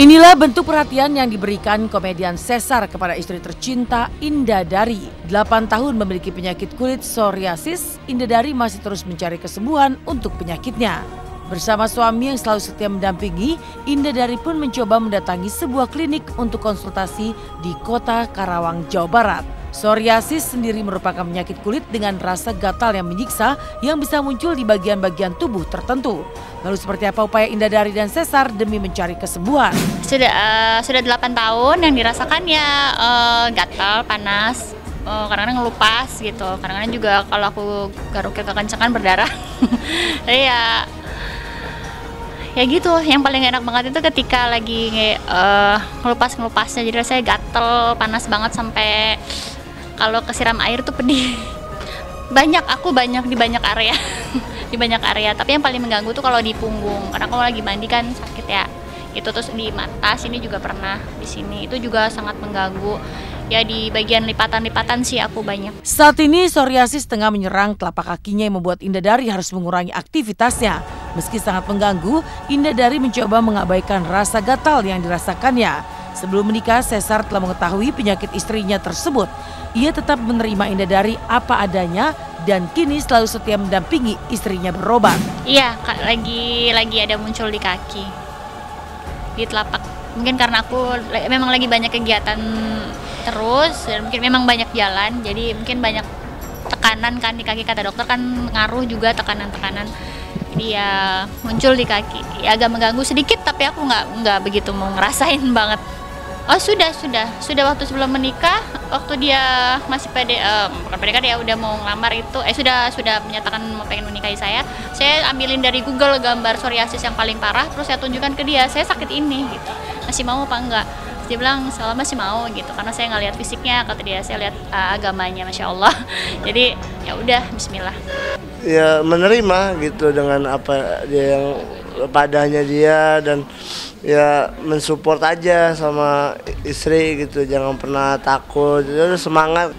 Inilah bentuk perhatian yang diberikan komedian Sesar kepada istri tercinta Indah Dari. 8 tahun memiliki penyakit kulit psoriasis, Indah Dari masih terus mencari kesembuhan untuk penyakitnya. Bersama suami yang selalu setia mendampingi, Indah Dari pun mencoba mendatangi sebuah klinik untuk konsultasi di kota Karawang, Jawa Barat. Psoriasis sendiri merupakan penyakit kulit dengan rasa gatal yang menyiksa yang bisa muncul di bagian-bagian tubuh tertentu. Lalu seperti apa upaya Indah Dari dan Sesar demi mencari kesembuhan? Sudah 8 tahun yang dirasakan ya gatal, panas, kadang-kadang ngelupas gitu. Kadang-kadang juga kalau aku garuknya kekencangan berdarah. Jadi ya gitu, yang paling enak banget itu ketika lagi ngelupas-ngelupasnya. Jadi rasanya gatel, panas banget sampai kalau kesiram air tuh pedih. Aku banyak di banyak area. Di banyak area, tapi yang paling mengganggu tuh kalau di punggung. Karena kalau lagi mandi kan sakit ya. Itu terus di mata sini juga pernah, di sini itu juga sangat mengganggu. Ya di bagian lipatan-lipatan sih aku banyak. Saat ini psoriasis tengah menyerang telapak kakinya yang membuat Indah Dari harus mengurangi aktivitasnya. Meski sangat mengganggu, Indah Dari mencoba mengabaikan rasa gatal yang dirasakannya. Sebelum menikah, Sesar telah mengetahui penyakit istrinya tersebut. Ia tetap menerima Indah Dari apa adanya dan kini selalu setia mendampingi istrinya berobat. Iya, lagi ada muncul di kaki, di telapak. Mungkin karena aku memang lagi banyak kegiatan terus dan mungkin memang banyak jalan, jadi mungkin banyak tekanan kan di kaki, kata dokter kan ngaruh juga tekanan-tekanan. Jadi ya muncul di kaki, ya agak mengganggu sedikit, tapi aku nggak begitu mau ngerasain banget. Oh sudah waktu sebelum menikah, waktu dia masih bukan PDKT ya, udah mau ngelamar itu, sudah menyatakan mau pengen menikahi saya ambilin dari Google gambar psoriasis yang paling parah, terus saya tunjukkan ke dia, saya sakit ini gitu, masih mau apa enggak? Terus dia bilang selama masih mau gitu, karena saya nggak lihat fisiknya, kata dia, saya lihat agamanya, masya Allah. Jadi ya udah, Bismillah. Ya menerima gitu dengan apa dia yang padanya dia, dan ya mensupport aja sama istri gitu, jangan pernah takut, semangat.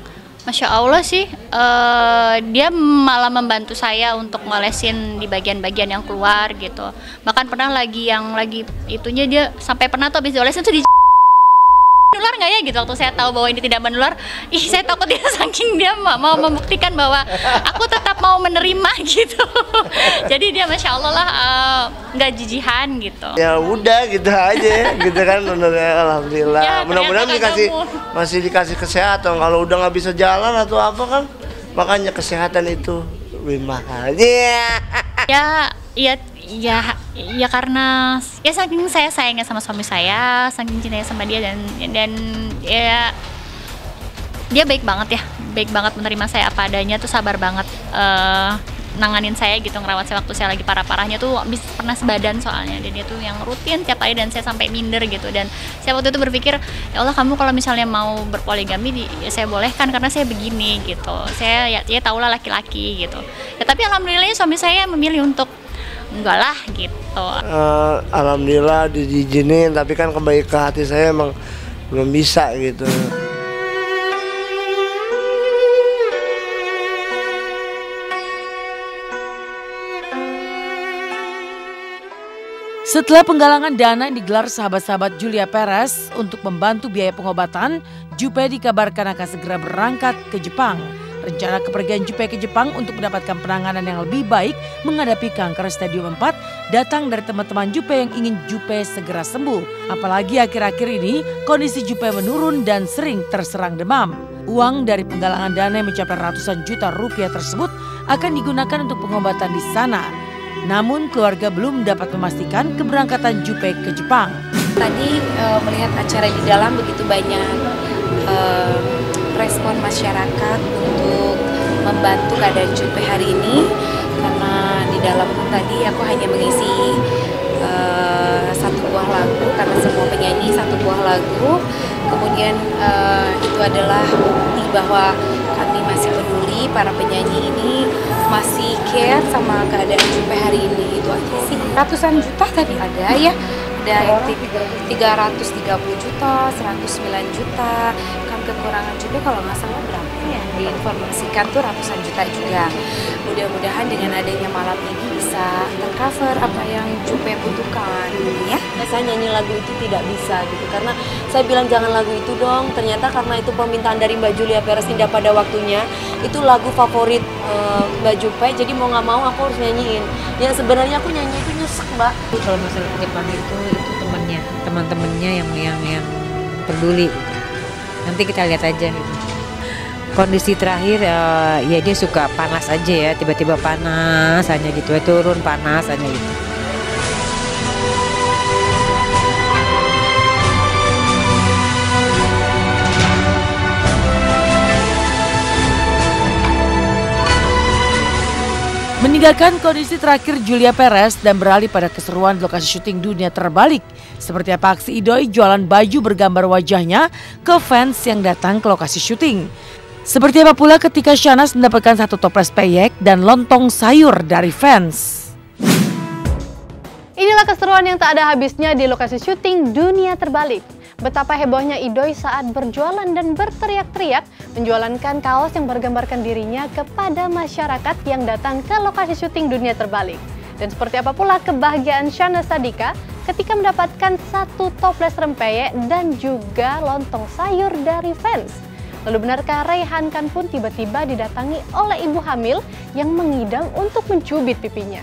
Masya Allah sih, dia malah membantu saya untuk ngolesin di bagian-bagian yang keluar gitu. Bahkan pernah lagi itunya dia sampai pernah tuh habis diolesin tuh menular nggak ya gitu. Waktu saya tahu bahwa ini tidak menular, saya takut dia saking dia mau membuktikan bahwa aku tetap mau menerima gitu. Jadi dia masya Allah lah nggak jijihan gitu. Ya udah gitu aja gitu kan, alhamdulillah. Ya, mudah-mudahan masih dikasih kesehatan. Kalau udah nggak bisa jalan atau apa kan, makanya kesehatan itu lebih mahal. Ya karena ya saking saya sayangnya sama suami saya, saking cintanya sama dia, dan ya dia baik banget menerima saya apa adanya, tuh sabar banget nanganin saya gitu, ngerawat saya waktu saya lagi parah-parahnya tuh, pernah sebadan soalnya, dan dia tuh yang rutin tiap hari, dan saya sampai minder gitu. Dan saya waktu itu berpikir, ya Allah, kamu kalau misalnya mau berpoligami ya saya bolehkan karena saya begini gitu, saya ya tahulah laki-laki gitu ya. Tapi alhamdulillah suami saya memilih untuk enggak lah gitu. Alhamdulillah diizinin, tapi kan kembali ke hati saya emang belum bisa gitu. Setelah penggalangan dana yang digelar sahabat-sahabat Julia Perez untuk membantu biaya pengobatan, Juppe dikabarkan akan segera berangkat ke Jepang. Rencana kepergian Juppe ke Jepang untuk mendapatkan penanganan yang lebih baik menghadapi kanker stadium 4 datang dari teman-teman Juppe yang ingin Juppe segera sembuh. Apalagi akhir-akhir ini kondisi Juppe menurun dan sering terserang demam. Uang dari penggalangan dana yang mencapai ratusan juta rupiah tersebut akan digunakan untuk pengobatan di sana. Namun keluarga belum dapat memastikan keberangkatan Juppe ke Jepang. Tadi melihat acara di dalam begitu banyak respon masyarakat untuk membantu keadaan Juppe hari ini, karena di dalam tadi aku hanya mengisi satu buah lagu, karena semua penyanyi satu buah lagu. Kemudian itu adalah bukti bahwa kami masih peduli, para penyanyi ini masih care sama keadaan Juppe hari ini. Itu aja sih. Ratusan juta tadi ada ya, ada yang 330 juta, 109 juta, kan kekurangan juga kalau nggak salah berapa ya, diinformasikan tuh ratusan juta juga. Mudah-mudahan dengan adanya malam ini bisa tercover apa yang Jupe butuhkan ya. Saya nyanyi lagu itu tidak bisa gitu, karena saya bilang jangan lagu itu dong, ternyata karena itu permintaan dari Mbak Julia Perez Indah pada waktunya, itu lagu favorit Mbak Jupe, jadi mau nggak mau aku harus nyanyiin. Ya sebenarnya aku nyanyi itu nyesek Mbak. Kalau masalah Jepang itu teman-temannya yang peduli. Nanti kita lihat aja gitu. Kondisi terakhir ya dia suka panas aja ya, tiba-tiba panas hanya gitu, turun panas hanya gitu. Meninggalkan kondisi terakhir Julia Perez dan beralih pada keseruan lokasi syuting Dunia Terbalik. Seperti apa aksi Idoy jualan baju bergambar wajahnya ke fans yang datang ke lokasi syuting. Seperti apa pula ketika Shahnaz mendapatkan satu toples peyek dan lontong sayur dari fans. Inilah keseruan yang tak ada habisnya di lokasi syuting Dunia Terbalik. Betapa hebohnya Idoy saat berjualan dan berteriak-teriak menjualankan kaos yang bergambarkan dirinya kepada masyarakat yang datang ke lokasi syuting Dunia Terbalik. Dan seperti apa pula kebahagiaan Shahnaz Sadiqah ketika mendapatkan satu toples rempeyek dan juga lontong sayur dari fans. Lalu benarkah Raihan Khan pun tiba-tiba didatangi oleh ibu hamil yang mengidam untuk mencubit pipinya?